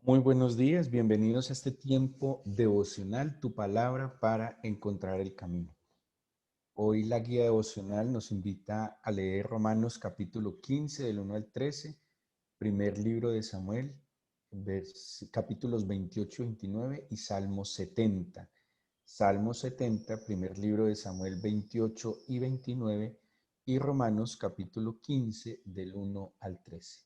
Muy buenos días, bienvenidos a este tiempo devocional, tu palabra para encontrar el camino. Hoy la guía devocional nos invita a leer Romanos capítulo 15 del 1 al 13, primer libro de Samuel, capítulos 28 y 29 y Salmo 70. Salmo 70, primer libro de Samuel 28 y 29 y Romanos capítulo 15 del 1 al 13.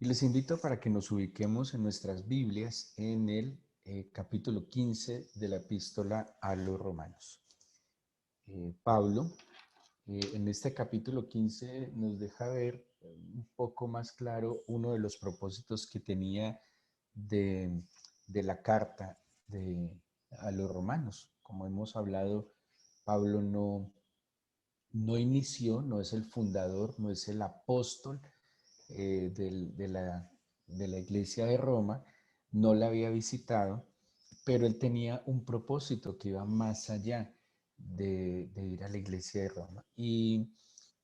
Y les invito para que nos ubiquemos en nuestras Biblias en el capítulo 15 de la epístola a los Romanos. Pablo, en este capítulo 15 nos deja ver un poco más claro uno de los propósitos que tenía de, de la carta a los Romanos. Como hemos hablado, Pablo no inició, no es el fundador, no es el apóstol eh, del- de, la, de la iglesia de Roma, no la había visitado, pero él tenía un propósito que iba más allá de ir a la iglesia de Roma. Y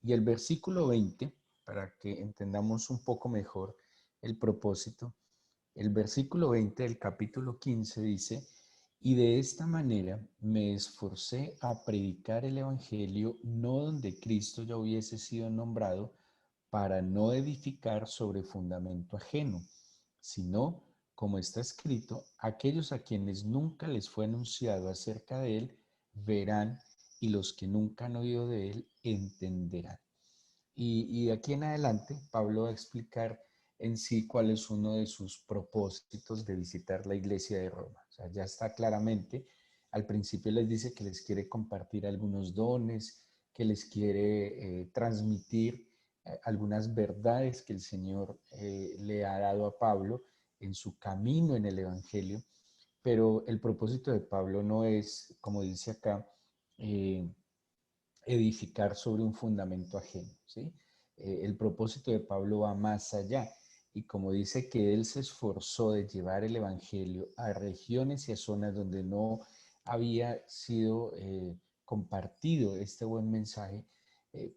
el versículo 20, para que entendamos un poco mejor el propósito, el versículo 20 del capítulo 15 dice, y de esta manera me esforcé a predicar el Evangelio no donde Cristo ya hubiese sido nombrado, para no edificar sobre fundamento ajeno, sino, como está escrito, aquellos a quienes nunca les fue anunciado acerca de él, verán, y los que nunca han oído de él, entenderán. Y de aquí en adelante, Pablo va a explicar en sí cuál es uno de sus propósitos de visitar la iglesia de Roma. O sea, ya está claramente, al principio les dice que les quiere compartir algunos dones, que les quiere transmitir algunas verdades que el Señor le ha dado a Pablo en su camino en el Evangelio, pero el propósito de Pablo no es, como dice acá, eh, edificar sobre un fundamento ajeno, ¿sí? El propósito de Pablo va más allá y como dice que él se esforzó de llevar el Evangelio a regiones y a zonas donde no había sido compartido este buen mensaje,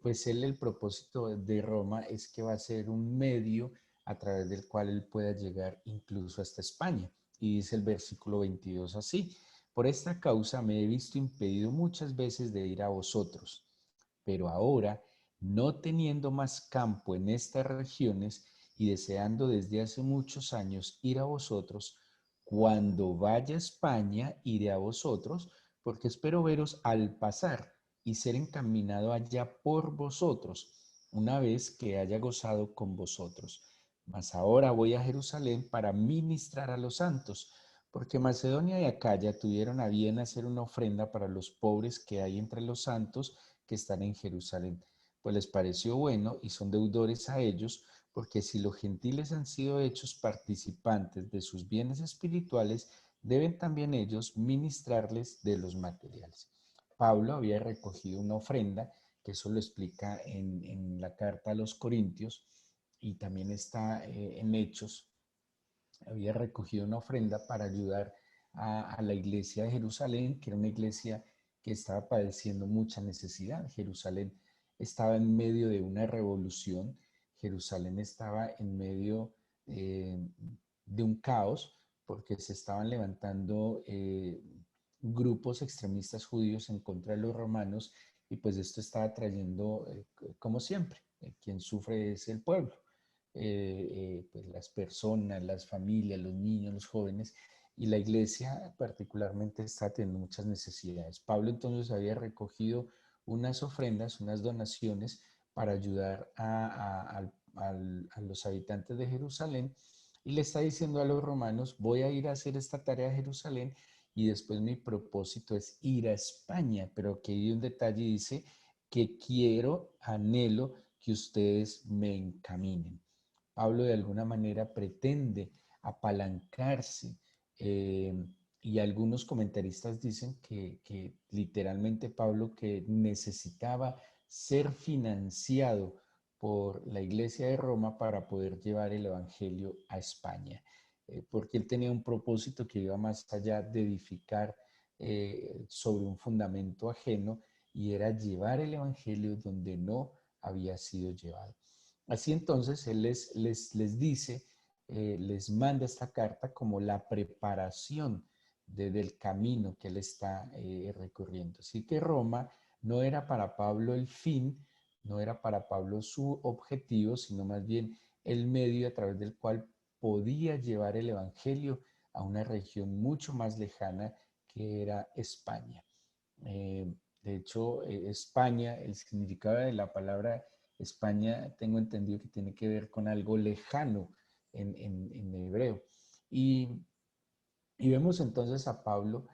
pues él el propósito de Roma es que va a ser un medio a través del cual él pueda llegar incluso hasta España. Y dice el versículo 22 así, por esta causa me he visto impedido muchas veces de ir a vosotros, pero ahora, no teniendo más campo en estas regiones y deseando desde hace muchos años ir a vosotros, cuando vaya a España iré a vosotros, porque espero veros al pasar y ser encaminado allá por vosotros, una vez que haya gozado con vosotros. Mas ahora voy a Jerusalén para ministrar a los santos, porque Macedonia y Acaya tuvieron a bien hacer una ofrenda para los pobres que hay entre los santos que están en Jerusalén, pues les pareció bueno y son deudores a ellos, porque si los gentiles han sido hechos participantes de sus bienes espirituales, deben también ellos ministrarles de los materiales. Pablo había recogido una ofrenda, que eso lo explica en la carta a los Corintios, y también está en Hechos. Había recogido una ofrenda para ayudar a la iglesia de Jerusalén, que era una iglesia que estaba padeciendo mucha necesidad. Jerusalén estaba en medio de una revolución, Jerusalén estaba en medio de un caos, porque se estaban levantando grupos extremistas judíos en contra de los romanos, y pues esto estaba trayendo, como siempre, quien sufre es el pueblo, pues las personas, las familias, los niños, los jóvenes, y la iglesia particularmente está teniendo muchas necesidades. Pablo entonces había recogido unas ofrendas, unas donaciones para ayudar a los habitantes de Jerusalén, y le está diciendo a los romanos, voy a ir a hacer esta tarea a Jerusalén y después mi propósito es ir a España, pero que hay un detalle, dice que quiero, anhelo que ustedes me encaminen. Pablo de alguna manera pretende apalancarse, eh, y algunos comentaristas dicen que literalmente Pablo que necesitaba ser financiado por la iglesia de Roma para poder llevar el Evangelio a España. porque él tenía un propósito que iba más allá de edificar sobre un fundamento ajeno, y era llevar el Evangelio donde no había sido llevado. Así entonces, él les dice, les manda esta carta como la preparación del camino que él está recorriendo. Así que Roma no era para Pablo el fin, no era para Pablo su objetivo, sino más bien el medio a través del cual podía llevar el Evangelio a una región mucho más lejana que era España. De hecho, España, el significado de la palabra España, tengo entendido que tiene que ver con algo lejano en hebreo. Y, y vemos entonces a Pablo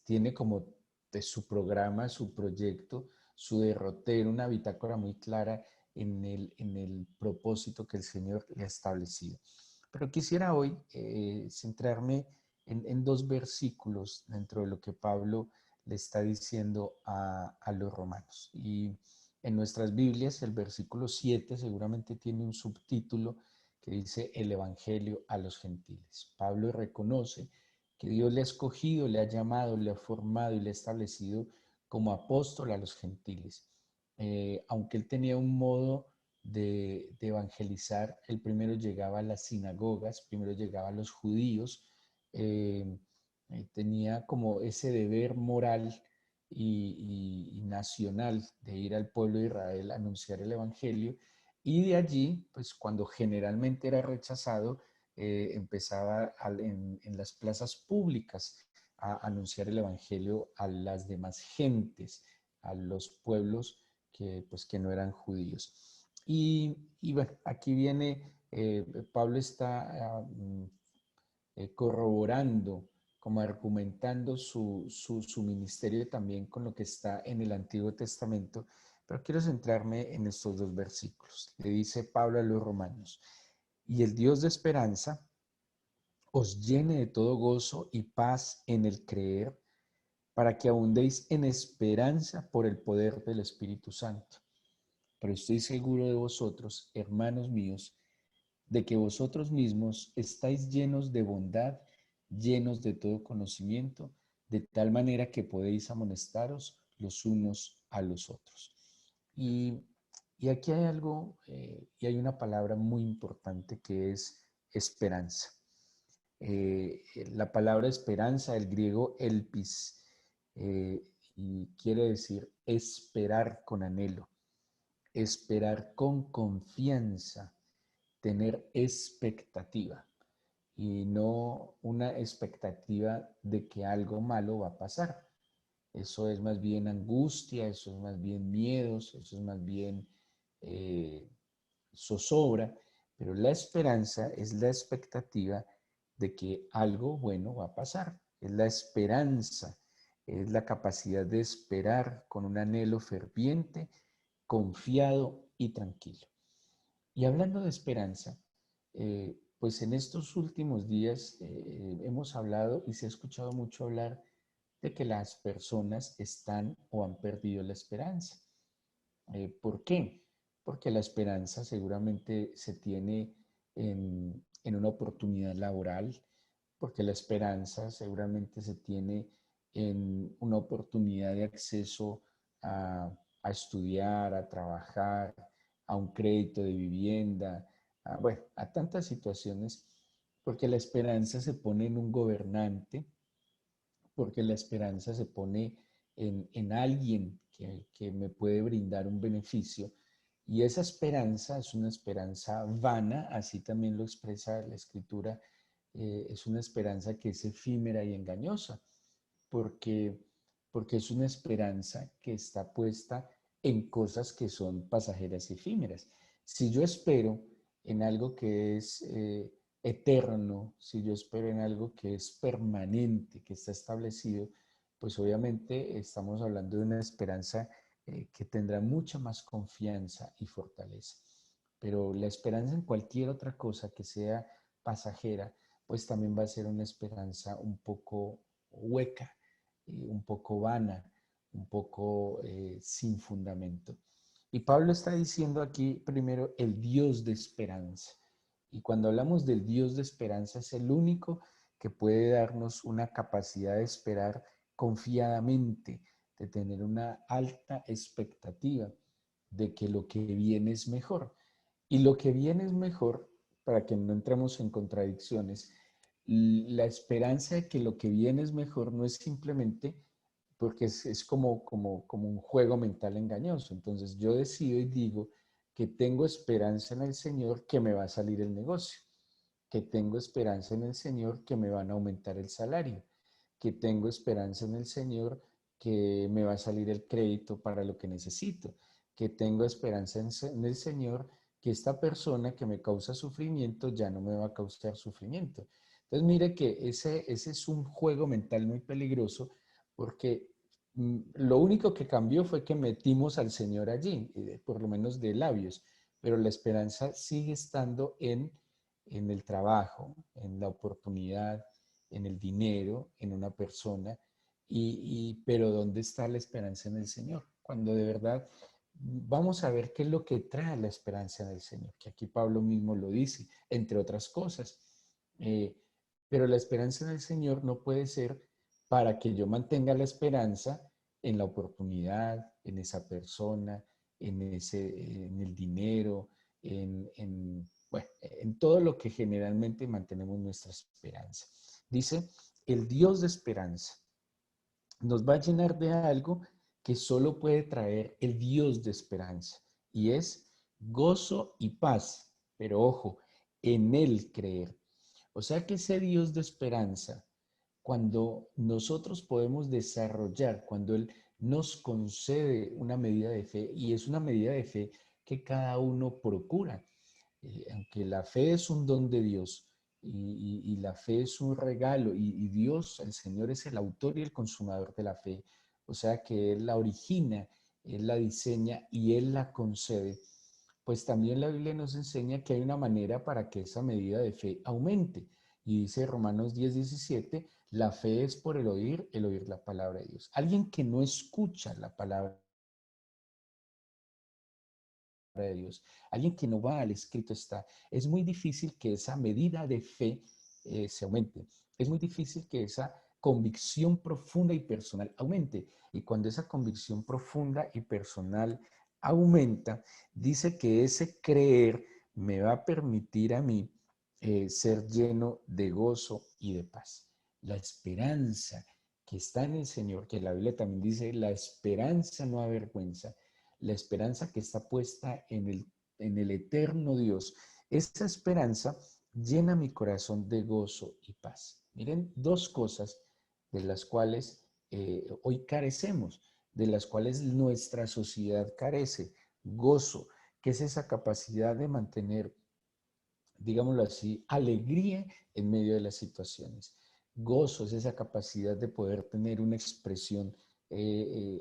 tiene como de su programa, su proyecto, su derrotero, una bitácora muy clara en el propósito que el Señor le ha establecido. Pero quisiera hoy centrarme en dos versículos dentro de lo que Pablo le está diciendo a los romanos. Y en nuestras Biblias, el versículo 7 seguramente tiene un subtítulo que dice el Evangelio a los gentiles. Pablo reconoce que Dios le ha escogido, le ha llamado, le ha formado y le ha establecido como apóstol a los gentiles. Aunque él tenía un modo de evangelizar, él primero llegaba a las sinagogas, primero llegaba a los judíos, eh, tenía como ese deber moral y nacional de ir al pueblo de Israel a anunciar el Evangelio, y de allí, pues cuando generalmente era rechazado, empezaba en las plazas públicas a anunciar el Evangelio a las demás gentes, a los pueblos que no eran judíos. Y bueno, aquí viene, Pablo está corroborando, como argumentando su ministerio también con lo que está en el Antiguo Testamento, pero quiero centrarme en estos dos versículos. Le dice Pablo a los romanos: y el Dios de esperanza os llene de todo gozo y paz en el creer, para que abundéis en esperanza por el poder del Espíritu Santo. Pero estoy seguro de vosotros, hermanos míos, de que vosotros mismos estáis llenos de bondad, llenos de todo conocimiento, de tal manera que podéis amonestaros los unos a los otros. Y, y aquí hay algo, y hay una palabra muy importante que es esperanza. La palabra esperanza, el griego elpis, y quiere decir esperar con anhelo, esperar con confianza, tener expectativa, y no una expectativa de que algo malo va a pasar. Eso es más bien angustia, eso es más bien miedos, eso es más bien eh, zozobra, pero la esperanza es la expectativa de que algo bueno va a pasar. Es la esperanza, es la capacidad de esperar con un anhelo ferviente, confiado y tranquilo. Y hablando de esperanza, pues en estos últimos días hemos hablado y se ha escuchado mucho hablar de que las personas están o han perdido la esperanza. ¿Por qué? Porque la esperanza seguramente se tiene en una oportunidad laboral, porque la esperanza seguramente se tiene en una oportunidad de acceso a estudiar, a trabajar, a un crédito de vivienda, bueno, a tantas situaciones, porque la esperanza se pone en un gobernante, porque la esperanza se pone en alguien que me puede brindar un beneficio. Y esa esperanza es una esperanza vana, así también lo expresa la escritura, es una esperanza que es efímera y engañosa, porque, porque es una esperanza que está puesta en cosas que son pasajeras y efímeras. Si yo espero en algo que es eterno, si yo espero en algo que es permanente, que está establecido, pues obviamente estamos hablando de una esperanza que tendrá mucha más confianza y fortaleza. Pero la esperanza en cualquier otra cosa que sea pasajera, pues también va a ser una esperanza un poco hueca, un poco vana, un poco sin fundamento. Y Pablo está diciendo aquí primero el Dios de esperanza. Y cuando hablamos del Dios de esperanza, es el único que puede darnos una capacidad de esperar confiadamente, de tener una alta expectativa de que lo que viene es mejor. Y lo que viene es mejor, para que no entremos en contradicciones, la esperanza de que lo que viene es mejor no es simplemente porque es como un juego mental engañoso. Entonces yo decido y digo que tengo esperanza en el Señor que me va a salir el negocio, que tengo esperanza en el Señor que me van a aumentar el salario, que tengo esperanza en el Señor que me va a salir el crédito para lo que necesito, que tengo esperanza en el Señor que esta persona que me causa sufrimiento ya no me va a causar sufrimiento. Entonces mire que ese es un juego mental muy peligroso porque lo único que cambió fue que metimos al Señor allí, por lo menos de labios, pero la esperanza sigue estando en el trabajo, en la oportunidad, en el dinero, en una persona, pero ¿dónde está la esperanza en el Señor? Cuando de verdad vamos a ver qué es lo que trae la esperanza en el Señor, que aquí Pablo mismo lo dice, entre otras cosas. Eh, pero la esperanza en el Señor no puede ser para que yo mantenga la esperanza en la oportunidad, en esa persona, en el dinero, bueno, en todo lo que generalmente mantenemos nuestra esperanza. Dice, el Dios de esperanza nos va a llenar de algo que solo puede traer el Dios de esperanza, y es gozo y paz, pero ojo, en Él creer. O sea que ese Dios de esperanza, cuando nosotros podemos desarrollar, cuando Él nos concede una medida de fe, y es una medida de fe que cada uno procura, aunque la fe es un don de Dios y la fe es un regalo y Dios, el Señor es el autor y el consumador de la fe, o sea que Él la origina, Él la diseña y Él la concede, pues también la Biblia nos enseña que hay una manera para que esa medida de fe aumente. Y dice Romanos 10:17, la fe es por el oír la palabra de Dios. Alguien que no escucha la palabra de Dios, alguien que no va al escrito está, es muy difícil que esa medida de fe se aumente. Es muy difícil que esa convicción profunda y personal aumente. Y cuando esa convicción profunda y personal aumenta, dice que ese creer me va a permitir a mí ser lleno de gozo y de paz. La esperanza que está en el Señor, que la Biblia también dice, la esperanza no avergüenza, la esperanza que está puesta en el eterno Dios. Esa esperanza llena mi corazón de gozo y paz. Miren, dos cosas de las cuales hoy carecemos, de las cuales nuestra sociedad carece. Gozo, que es esa capacidad de mantener, digámoslo así, alegría en medio de las situaciones. Gozo es esa capacidad de poder tener una expresión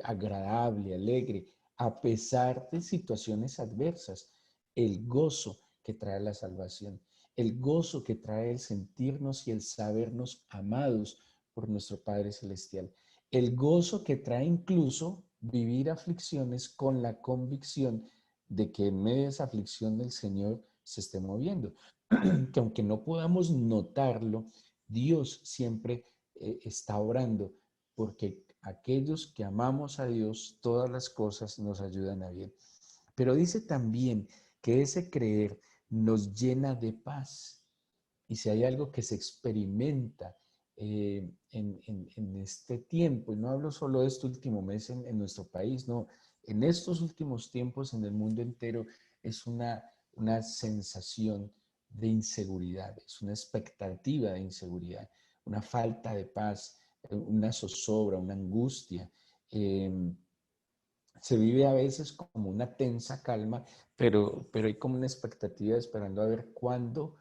agradable, alegre, a pesar de situaciones adversas. El gozo que trae la salvación, el gozo que trae el sentirnos y el sabernos amados por nuestro Padre Celestial, el gozo que trae incluso vivir aflicciones con la convicción de que en medio de esa aflicción del Señor se esté moviendo. Que aunque no podamos notarlo, Dios siempre está obrando, porque aquellos que amamos a Dios, todas las cosas nos ayudan a bien. Pero dice también que ese creer nos llena de paz. Y si hay algo que se experimenta en este tiempo, y no hablo solo de este último mes en nuestro país, no, en estos últimos tiempos en el mundo entero es una sensación de inseguridad, es una expectativa de inseguridad, una falta de paz, una zozobra, una angustia. Se vive a veces como una tensa calma, pero hay como una expectativa esperando a ver cuándo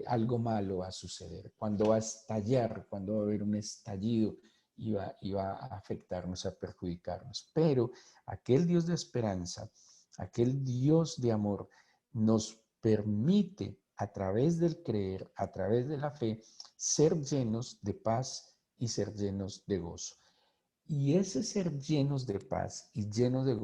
algo malo va a suceder, cuándo va a estallar, cuándo va a haber un estallido y va a afectarnos, a perjudicarnos. Pero aquel Dios de esperanza, aquel Dios de amor, nos permite a través del creer, a través de la fe, ser llenos de paz y ser llenos de gozo. Y ese ser llenos de paz y llenos de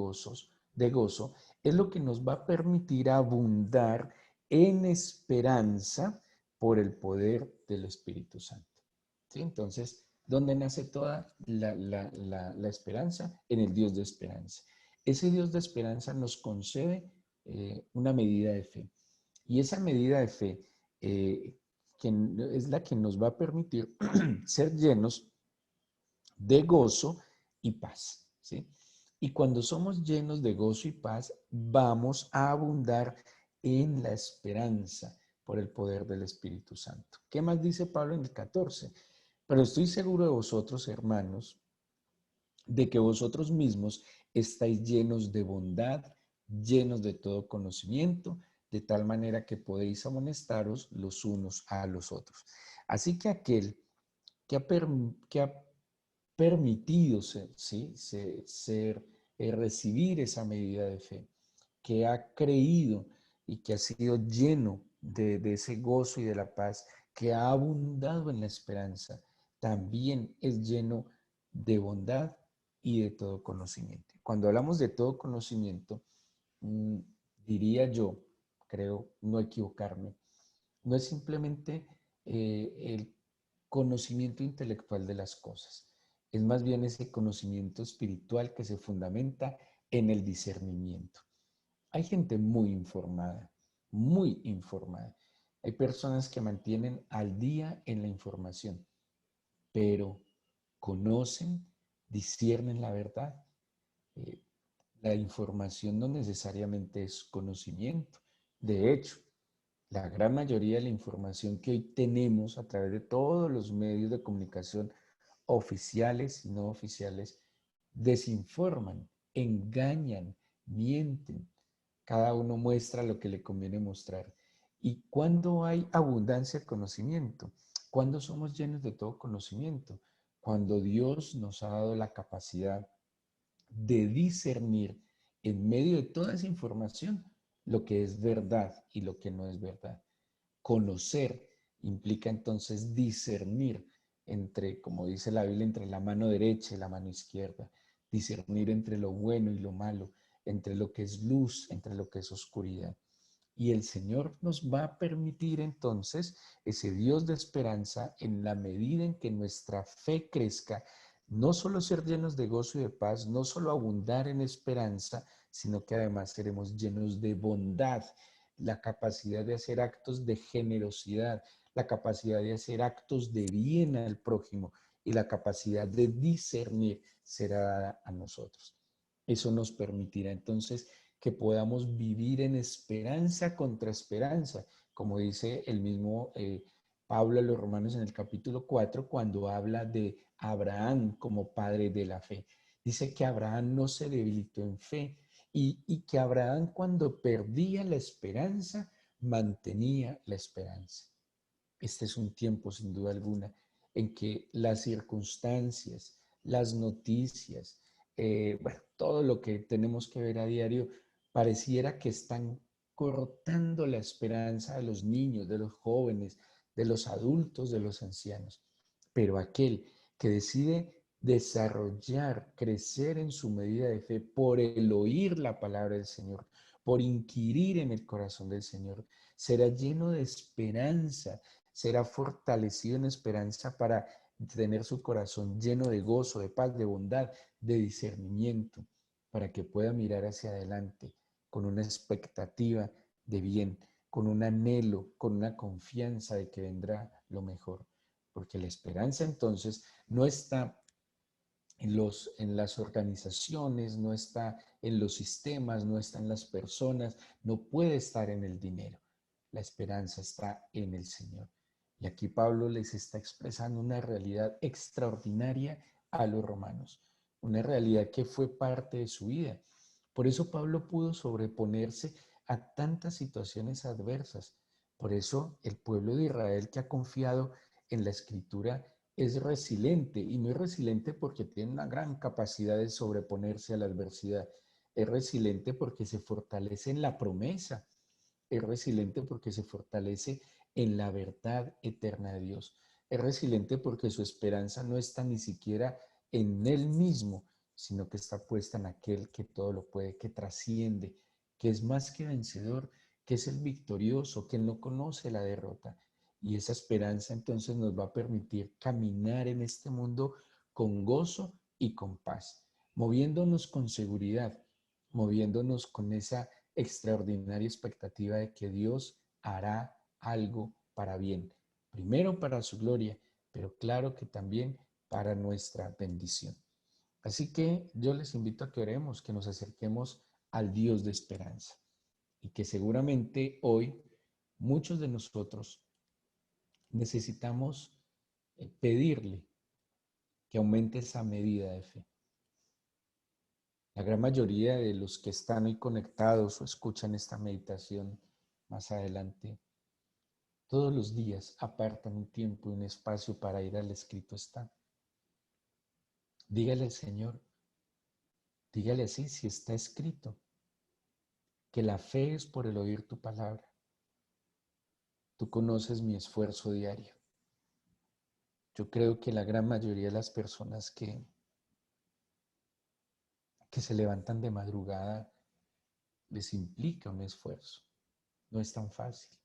gozo, es lo que nos va a permitir abundar en esperanza por el poder del Espíritu Santo. ¿Sí? Entonces, ¿dónde nace toda la esperanza? En el Dios de esperanza. Ese Dios de esperanza nos concede una medida de fe. Y esa medida de fe que es la que nos va a permitir ser llenos de gozo y paz. ¿Sí? Y cuando somos llenos de gozo y paz, vamos a abundar en la esperanza por el poder del Espíritu Santo. ¿Qué más dice Pablo en el 14? Pero estoy seguro de vosotros, hermanos, de que vosotros mismos estáis llenos de bondad, llenos de todo conocimiento, de tal manera que podéis amonestaros los unos a los otros. Así que aquel que ha permitido recibir esa medida de fe, que ha creído y que ha sido lleno de ese gozo y de la paz, que ha abundado en la esperanza, también es lleno de bondad y de todo conocimiento. Cuando hablamos de todo conocimiento, mmm, diría yo, creo no equivocarme, no es simplemente el conocimiento intelectual de las cosas, es más bien ese conocimiento espiritual que se fundamenta en el discernimiento. Hay gente muy informada, muy informada. Hay personas que mantienen al día en la información, pero conocen, disciernen la verdad. Eh, la información no necesariamente es conocimiento. De hecho, la gran mayoría de la información que hoy tenemos a través de todos los medios de comunicación oficiales y no oficiales desinforman, engañan, mienten. Cada uno muestra lo que le conviene mostrar. ¿Y cuando hay abundancia de conocimiento? ¿Cuándo somos llenos de todo conocimiento? Cuando Dios nos ha dado la capacidad de discernir en medio de toda esa información lo que es verdad y lo que no es verdad. Conocer implica entonces discernir entre, como dice la Biblia, entre la mano derecha y la mano izquierda, discernir entre lo bueno y lo malo, entre lo que es luz, entre lo que es oscuridad. Y el Señor nos va a permitir entonces ese Dios de esperanza en la medida en que nuestra fe crezca, no solo ser llenos de gozo y de paz, no solo abundar en esperanza, sino que además seremos llenos de bondad, la capacidad de hacer actos de generosidad, la capacidad de hacer actos de bien al prójimo y la capacidad de discernir será dada a nosotros. Eso nos permitirá entonces que podamos vivir en esperanza contra esperanza, como dice el mismo Pablo a los Romanos en el capítulo 4, cuando habla de Abraham como padre de la fe. Dice que Abraham no se debilitó en fe y que Abraham cuando perdía la esperanza, mantenía la esperanza. Este es un tiempo, sin duda alguna, en que las circunstancias, las noticias, bueno, todo lo que tenemos que ver a diario, pareciera que están cortando la esperanza de los niños, de los jóvenes, de los adultos, de los ancianos. Pero aquel que decide desarrollar, crecer en su medida de fe por el oír la palabra del Señor, por inquirir en el corazón del Señor, será lleno de esperanza, será fortalecido en esperanza para tener su corazón lleno de gozo, de paz, de bondad, de discernimiento, para que pueda mirar hacia adelante con una expectativa de bien, con un anhelo, con una confianza de que vendrá lo mejor. Porque la esperanza entonces no está en las organizaciones, no está en los sistemas, no está en las personas, no puede estar en el dinero. La esperanza está en el Señor. Y aquí Pablo les está expresando una realidad extraordinaria a los romanos, una realidad que fue parte de su vida. Por eso Pablo pudo sobreponerse a tantas situaciones adversas. Por eso el pueblo de Israel que ha confiado en la Escritura es resiliente y no es resiliente porque tiene una gran capacidad de sobreponerse a la adversidad. Es resiliente porque se fortalece en la promesa. Es resiliente porque se fortalece en la verdad eterna de Dios. Es resiliente porque su esperanza no está ni siquiera en él mismo, sino que está puesta en aquel que todo lo puede, que trasciende, que es más que vencedor que es el victorioso, que Él no conoce la derrota. Y esa esperanza entonces nos va a permitir caminar en este mundo con gozo y con paz, moviéndonos con seguridad, moviéndonos con esa extraordinaria expectativa de que Dios hará algo para bien, primero para su gloria, pero claro que también para nuestra bendición. Así que yo les invito a que oremos, que nos acerquemos al Dios de esperanza y que seguramente hoy muchos de nosotros necesitamos pedirle que aumente esa medida de fe. La gran mayoría de los que están hoy conectados o escuchan esta meditación más adelante, todos los días apartan un tiempo y un espacio para ir al escrito está. Dígale al Señor, dígale así, si está escrito, que la fe es por el oír tu palabra. Tú conoces mi esfuerzo diario. Yo creo que la gran mayoría de las personas que se levantan de madrugada les implica un esfuerzo. No es tan fácil.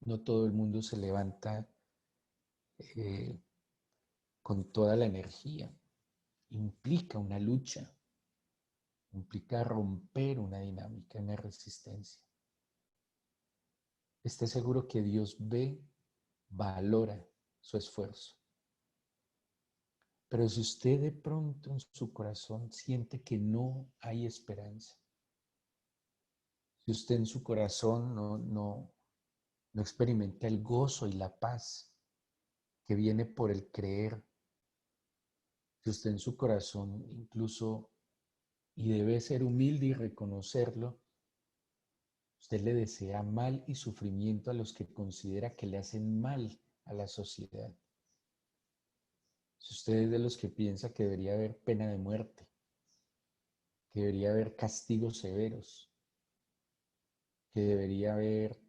No todo el mundo se levanta eh, con toda la energía. Implica una lucha, implica romper una dinámica, una resistencia. Esté seguro que Dios ve, valora su esfuerzo. Pero si usted de pronto en su corazón siente que no hay esperanza, si usted en su corazón no experimenta el gozo y la paz que viene por el creer, si usted en su corazón incluso, y debe ser humilde y reconocerlo, usted le desea mal y sufrimiento a los que considera que le hacen mal a la sociedad. Si usted es de los que piensa que debería haber pena de muerte, que debería haber castigos severos, que debería haber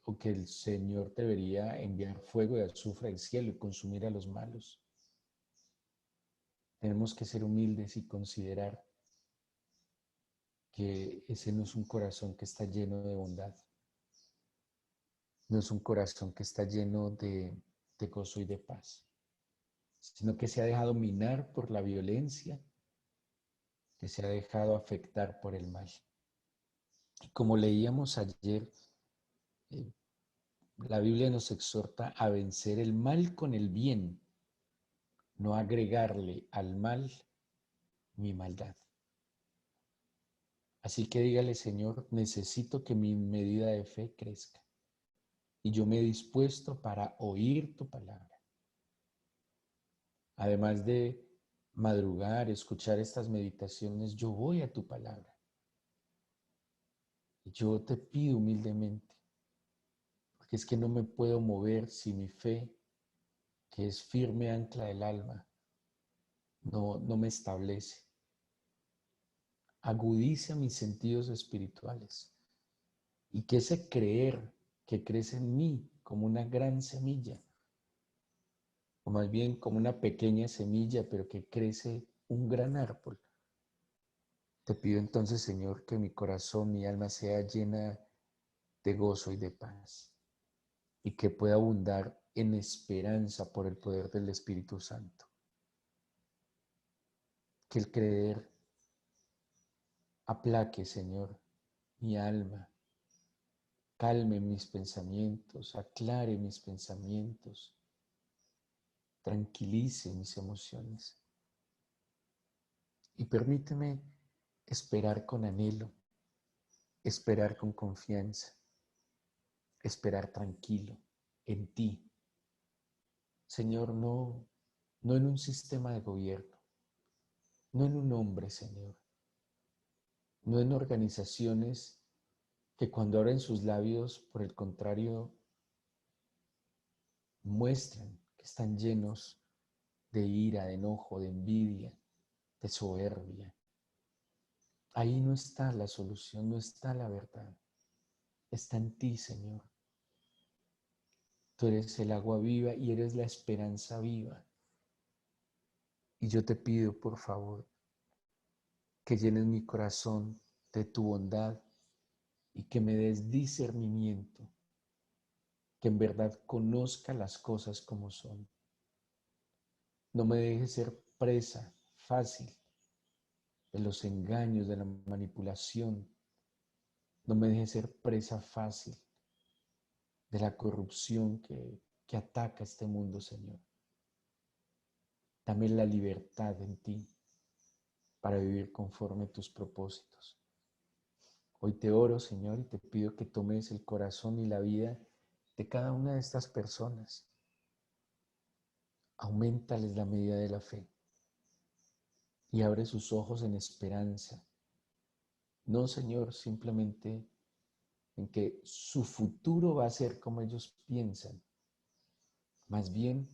o que el Señor debería enviar fuego y azufre del cielo y consumir a los malos. Tenemos que ser humildes y considerar que ese no es un corazón que está lleno de bondad, no es un corazón que está lleno de gozo y de paz, sino que se ha dejado minar por la violencia, que se ha dejado afectar por el mal. Y como leíamos ayer, eh, la Biblia nos exhorta a vencer el mal con el bien, no agregarle al mal mi maldad. Así que dígale, Señor, necesito que mi medida de fe crezca y yo me he dispuesto para oír tu palabra. Además de madrugar, escuchar estas meditaciones, yo voy a tu palabra. Y yo te pido humildemente, porque es que no me puedo mover si mi fe, que es firme ancla del alma, no me establece. Agudiza mis sentidos espirituales y que ese creer que crece en mí como una gran semilla, o más bien como una pequeña semilla, pero que crece un gran árbol. Te pido entonces, Señor, que mi corazón, mi alma sea llena de gozo y de paz, y que pueda abundar en esperanza por el poder del Espíritu Santo. Que el creer aplaque, Señor, mi alma, calme mis pensamientos, aclare mis pensamientos, tranquilice mis emociones y permíteme esperar con anhelo, esperar con confianza, esperar tranquilo en ti. Señor, no en un sistema de gobierno, no en un hombre, Señor, no en organizaciones que cuando abren sus labios, por el contrario, muestran que están llenos de ira, de enojo, de envidia, de soberbia. Ahí no está la solución, no está la verdad. Está en ti, Señor. Tú eres el agua viva y eres la esperanza viva. Y yo te pido, por favor, que llenes mi corazón de tu bondad, y que me des discernimiento, que en verdad conozca las cosas como son. No me dejes ser presa fácil de los engaños, de la manipulación. No me dejes ser presa fácil de la corrupción que ataca este mundo, Señor. Dame la libertad en ti para vivir conforme a tus propósitos. Hoy te oro, Señor, y te pido que tomes el corazón y la vida de cada una de estas personas. Auméntales la medida de la fe y abre sus ojos en esperanza. No, Señor, simplemente en que su futuro va a ser como ellos piensan, más bien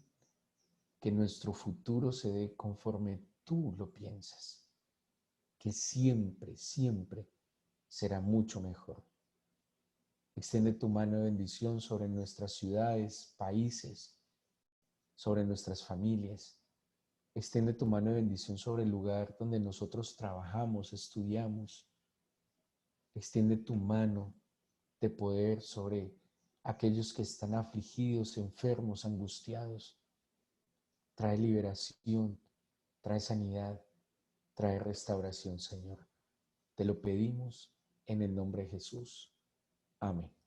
que nuestro futuro se dé conforme tú lo piensas, que siempre, siempre será mucho mejor. Extiende tu mano de bendición sobre nuestras ciudades, países, sobre nuestras familias. Extiende tu mano de bendición sobre el lugar donde nosotros trabajamos, estudiamos. Extiende tu mano de poder sobre aquellos que están afligidos, enfermos, angustiados. Trae liberación, trae sanidad, trae restauración, Señor. Te lo pedimos en el nombre de Jesús. Amén.